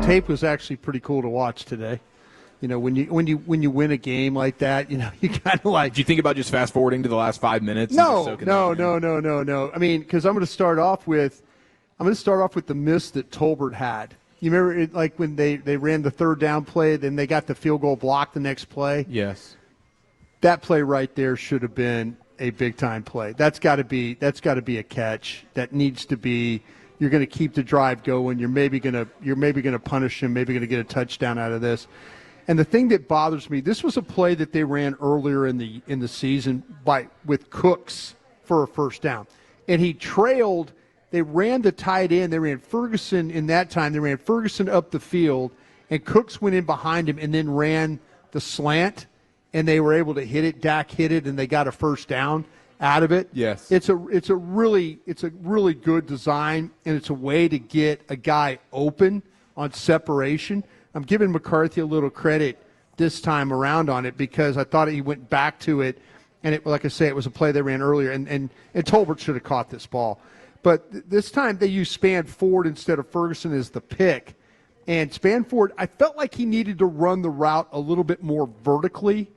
tape was actually pretty cool to watch today. You know, when you win a game like that, you know, you kind of like. Did you think about just fast forwarding to the last 5 minutes? No. I mean, because I'm going to start off with the miss that Tolbert had. You remember it, like when they ran the third down play, then they got the field goal block the next play. Yes. That play right there should have been a big time play. That's got to be a catch. That needs to be. You're going to keep the drive going. You're maybe going to punish him. Maybe going to get a touchdown out of this. And the thing that bothers me, this was a play that they ran earlier in the season with Cooks for a first down, and he trailed. They ran the tight end. They ran Ferguson in that time. They ran Ferguson up the field, and Cooks went in behind him and then ran the slant, and they were able to hit it. Dak hit it, and they got a first down out of it. Yes, it's a really good design, and it's a way to get a guy open on separation. I'm giving McCarthy a little credit this time around on it because I thought he went back to it, and like I say, it was a play they ran earlier, and Tolbert should have caught this ball. But this time they used Spanford instead of Ferguson as the pick. And Spanford, I felt like he needed to run the route a little bit more vertically.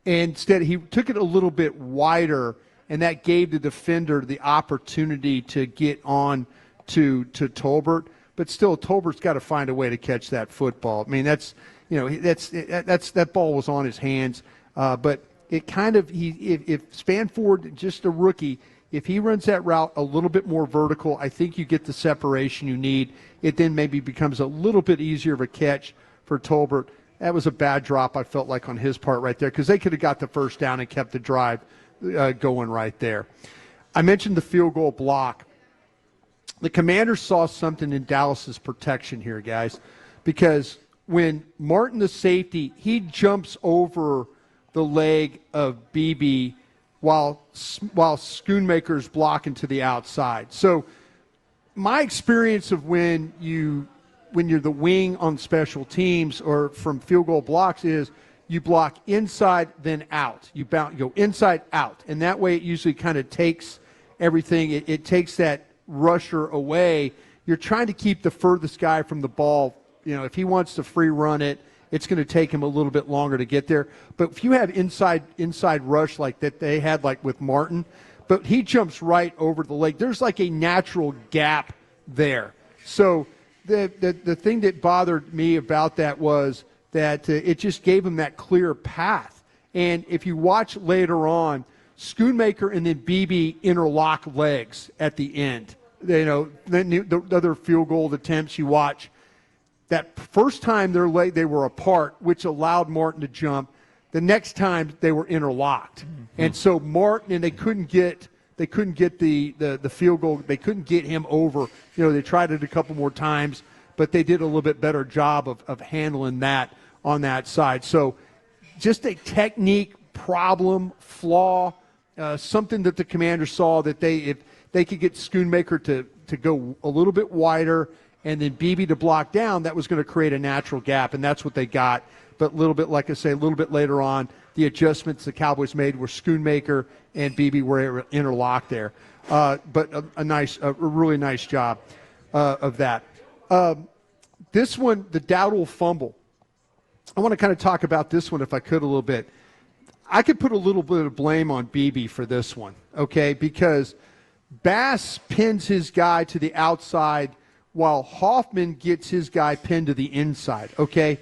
And instead, he took it a little bit wider, and that gave the defender the opportunity to get on to Tolbert. But still, Tolbert's got to find a way to catch that football. I mean, that's that ball was on his hands. But it kind of if Spanford, just a rookie, if he runs that route a little bit more vertical, I think you get the separation you need. It then maybe becomes a little bit easier of a catch for Tolbert. That was a bad drop, I felt like, on his part right there because they could have got the first down and kept the drive going right there. I mentioned the field goal block. The Commanders saw something in Dallas's protection here, guys, because when Martin, the safety, he jumps over the leg of Beebe while Schoonmaker's blocking to the outside. So my experience of when you're the wing on special teams or from field goal blocks is you block inside then out. You go inside out, and that way it usually kind of takes everything. It takes that rusher away. You're trying to keep the furthest guy from the ball. You know, if he wants to free run it, it's going to take him a little bit longer to get there. But if you have inside rush like that they had like with Martin, but he jumps right over the leg, there's like a natural gap there. So the thing that bothered me about that was that it just gave him that clear path. And if you watch later on, Schoonmaker and then Beebe interlock legs at the end. You know, the other field goal attempts you watch, that first time they were apart, which allowed Martin to jump. The next time they were interlocked, mm-hmm. And so Martin, and they couldn't get the field goal. They couldn't get him over. You know, they tried it a couple more times, but they did a little bit better job of handling that on that side. So, just a technique problem, flaw, something that the Commanders saw that if they could get Schoonmaker to go a little bit wider and then Beebe to block down, that was going to create a natural gap, and that's what they got. But a little bit, like I say, a little bit later on, the adjustments the Cowboys made were Schoonmaker and Beebe were interlocked there. But a really nice job of that. This one, the Dowdle fumble. I want to kind of talk about this one if I could a little bit. I could put a little bit of blame on Beebe for this one, okay, because Bass pins his guy to the outside while Hoffman gets his guy pinned to the inside, okay?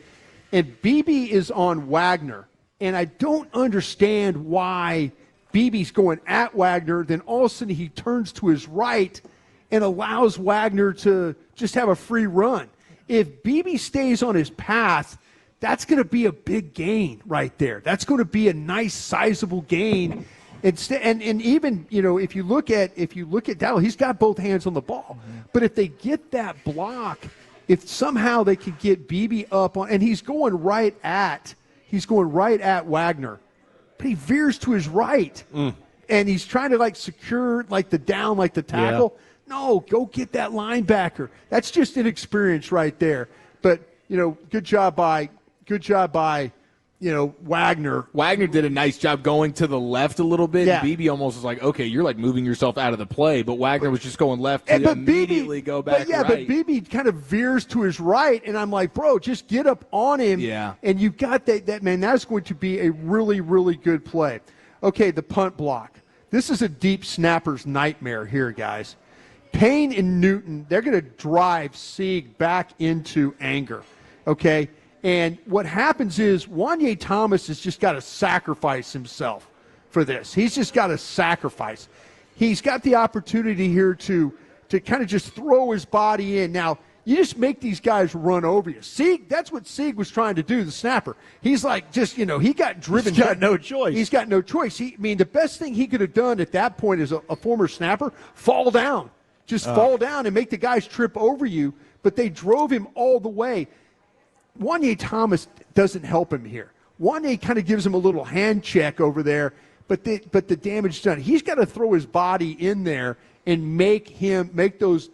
And Beebe is on Wagner, and I don't understand why Beebe's going at Wagner, then all of a sudden he turns to his right and allows Wagner to just have a free run. If Beebe stays on his path, that's going to be a big gain right there. That's going to be a nice, sizable gain. And even, you know, if you look at Dowdle, he's got both hands on the ball. Mm-hmm. But if they get that block, if somehow they could get Beebe up on, and he's going right at Wagner, but he veers to his right, and he's trying to like secure like the down, like the tackle. Yeah. No, go get that linebacker. That's just inexperience right there. But you know, good job by Wagner. Wagner did a nice job going to the left a little bit. Yeah. BB almost was like, okay, you're like moving yourself out of the play, but Wagner was just going left to immediately go back right. But BB kind of veers to his right, and I'm like, bro, just get up on him. Yeah. And you've got that man, that's going to be a really, really good play. Okay, the punt block. This is a deep snapper's nightmare here, guys. Payne and Newton, they're going to drive Sieg back into anger, okay? And what happens is Wanye Thomas has just got to sacrifice himself for this. He's just got to sacrifice. He's got the opportunity here to kind of just throw his body in. Now, you just make these guys run over you. Sieg, that's what Sieg was trying to do, the snapper. He's like he got driven. He's got no choice. He's got no choice. The best thing he could have done at that point as a former snapper, fall down. Just fall down and make the guys trip over you. But they drove him all the way. Wanye Thomas doesn't help him here. Wanye kind of gives him a little hand check over there, but the damage done. He's got to throw his body in there and make those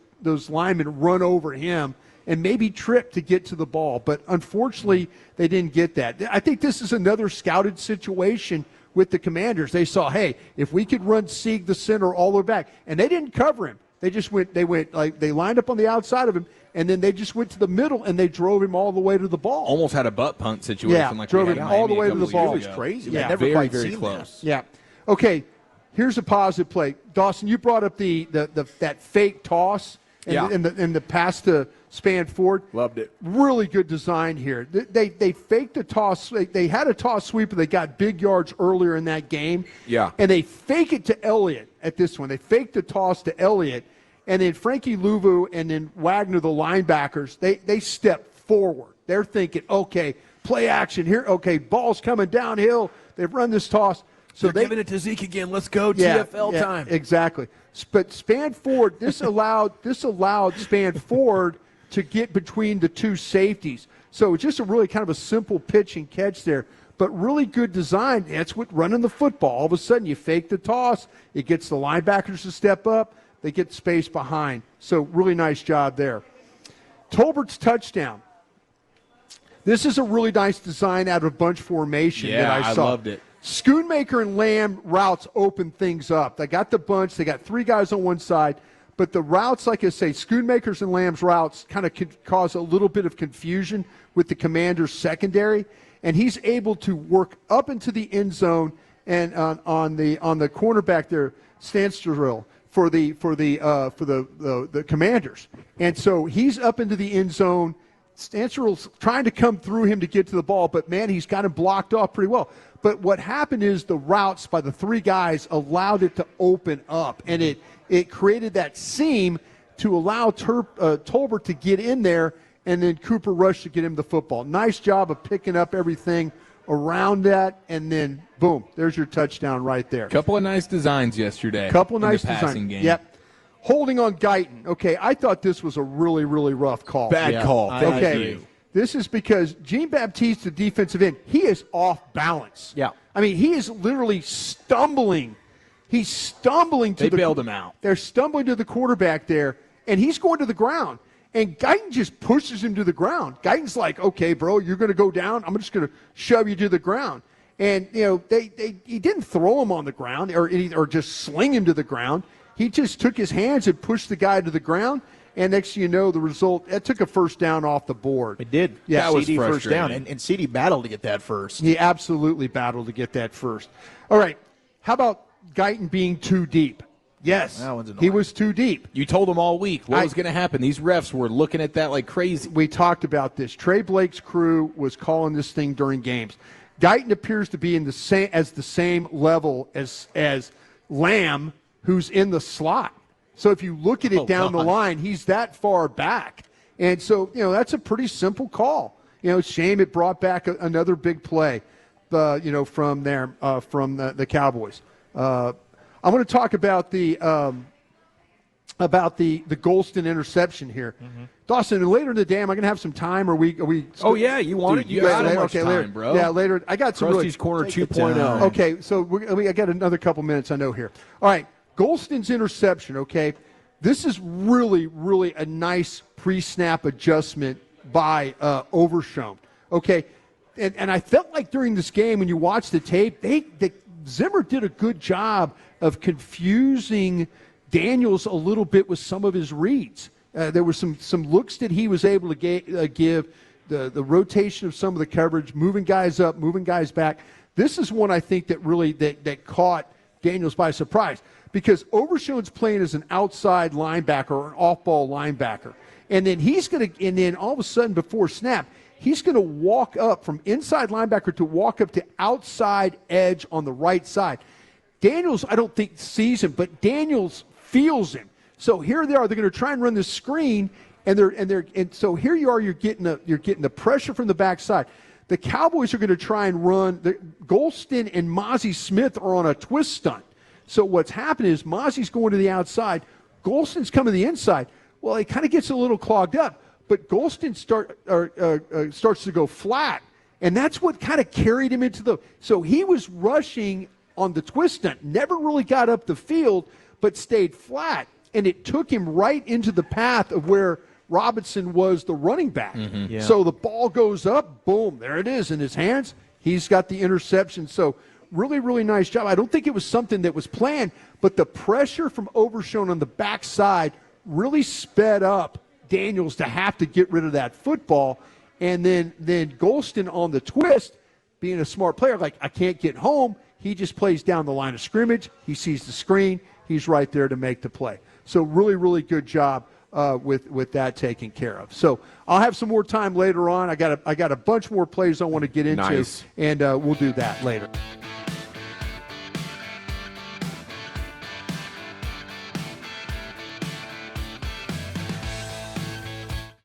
linemen run over him and maybe trip to get to the ball. But unfortunately, they didn't get that. I think this is another scouted situation with the Commanders. They saw, hey, if we could run Sieg the center all the way back, and they didn't cover him. They lined up on the outside of him, and then they just went to the middle, and they drove him all the way to the ball. Almost had a butt punt situation. Yeah, drove him all the way to the ball. It was crazy. Yeah, never very, quite very seen close. that. Yeah. Okay, here's a positive play. Dawson, you brought up that fake toss and the pass to Spanford. Loved it. Really good design here. They faked the toss. They had a toss sweeper. They got big yards earlier in that game. Yeah. And they fake it to Elliott at this one. They faked the toss to Elliott. And then Frankie Louvu and then Wagner, the linebackers, they step forward. They're thinking, okay, play action here. Okay, ball's coming downhill. They've run this toss. So They're giving it to Zeke again. Let's go, TFL time. Exactly. But Spanford, this allowed Spanford to get between the two safeties. So it's just a really kind of a simple pitch and catch there. But really good design. That's what running the football. All of a sudden, you fake the toss. It gets the linebackers to step up. They get space behind. So really nice job there. Tolbert's touchdown. This is a really nice design out of bunch formation that I saw. I loved it. Schoonmaker and Lamb routes open things up. They got the bunch. They got three guys on one side. But the routes, like I say, Schoonmaker's and Lamb's routes kind of could cause a little bit of confusion with the Commanders' secondary. And he's able to work up into the end zone and on the cornerback there, Stansterville, for the Commanders. And so he's up into the end zone. Stansterville's trying to come through him to get to the ball, but, man, he's got him blocked off pretty well. But what happened is the routes by the three guys allowed it to open up, and it created that seam to allow Tolbert to get in there, and then Cooper Rush to get him the football. Nice job of picking up everything around that, and then, boom, there's your touchdown right there. Couple of nice designs yesterday. Couple nice in the passing designs. game. Yep. Holding on Guyton. Okay, I thought this was a really, really rough call. Bad call. Okay. This is because Jean-Baptiste, the defensive end, he is off balance. Yeah. I mean, he is literally stumbling. He's stumbling to They bailed him out. They're stumbling to the quarterback there, and he's going to the ground. And Guyton just pushes him to the ground. Guyton's like, okay, bro, you're going to go down. I'm just going to shove you to the ground. And, he didn't throw him on the ground or just sling him to the ground. He just took his hands and pushed the guy to the ground. And next thing you know, the result, it took a first down off the board. It did. Yeah, that was CD first down. frustrating. And CD battled to get that first. He absolutely battled to get that first. All right. How about Guyton being too deep? Yes, That one's annoying. he was too deep. You told them all week what was going to happen. These refs were looking at that like crazy. We talked about this. Trey Blake's crew was calling this thing during games. Guyton appears to be in the same level as Lamb, who's in the slot. So if you look at it down the line, he's that far back. And so, that's a pretty simple call. Shame it brought back another big play, from the Cowboys. I want to talk about the Golston interception here. Mm-hmm. Dawson, later in the day, am I going to have some time? Are we? Oh, yeah, you want it? You got so much okay, time, later, bro. Yeah, later. I got some Krusty's Corner 2.0. Okay, so I got another couple minutes, I know, here. All right, Golston's interception, okay? This is really, really a nice pre-snap adjustment by Overshown. Okay, and I felt like during this game, when you watch the tape, Zimmer did a good job of confusing Daniels a little bit with some of his reads. There were some looks that he was able to give, the rotation of some of the coverage, moving guys up, moving guys back. This is one I think that really that caught Daniels by surprise, because Overshown's playing as an outside linebacker or an off-ball linebacker. And then all of a sudden before snap, he's going to walk up from inside linebacker to walk up to outside edge on the right side. Daniels, I don't think sees him, but Daniels feels him. So here they are. They're going to try and run the screen, and so here you are. You're getting the pressure from the backside. The Cowboys are going to try and run. Golston and Mozzie Smith are on a twist stunt. So what's happening is Mozzie's going to the outside. Golston's coming to the inside. Well, it kind of gets a little clogged up. But Golston starts to go flat, and that's what kind of carried him into the – so he was rushing on the twist stunt, never really got up the field, but stayed flat, and it took him right into the path of where Robinson was the running back. Mm-hmm. Yeah. So the ball goes up, boom, there it is in his hands. He's got the interception. So really, really nice job. I don't think it was something that was planned, but the pressure from Overshown on the backside really sped up Daniels to have to get rid of that football. And then Golston on the twist, being a smart player, like, I can't get home. He just plays down the line of scrimmage. He sees the screen. He's right there to make the play. So really, really good job with that taken care of. So I'll have some more time later on. I got a bunch more plays I want to get into, nice. And we'll do that later.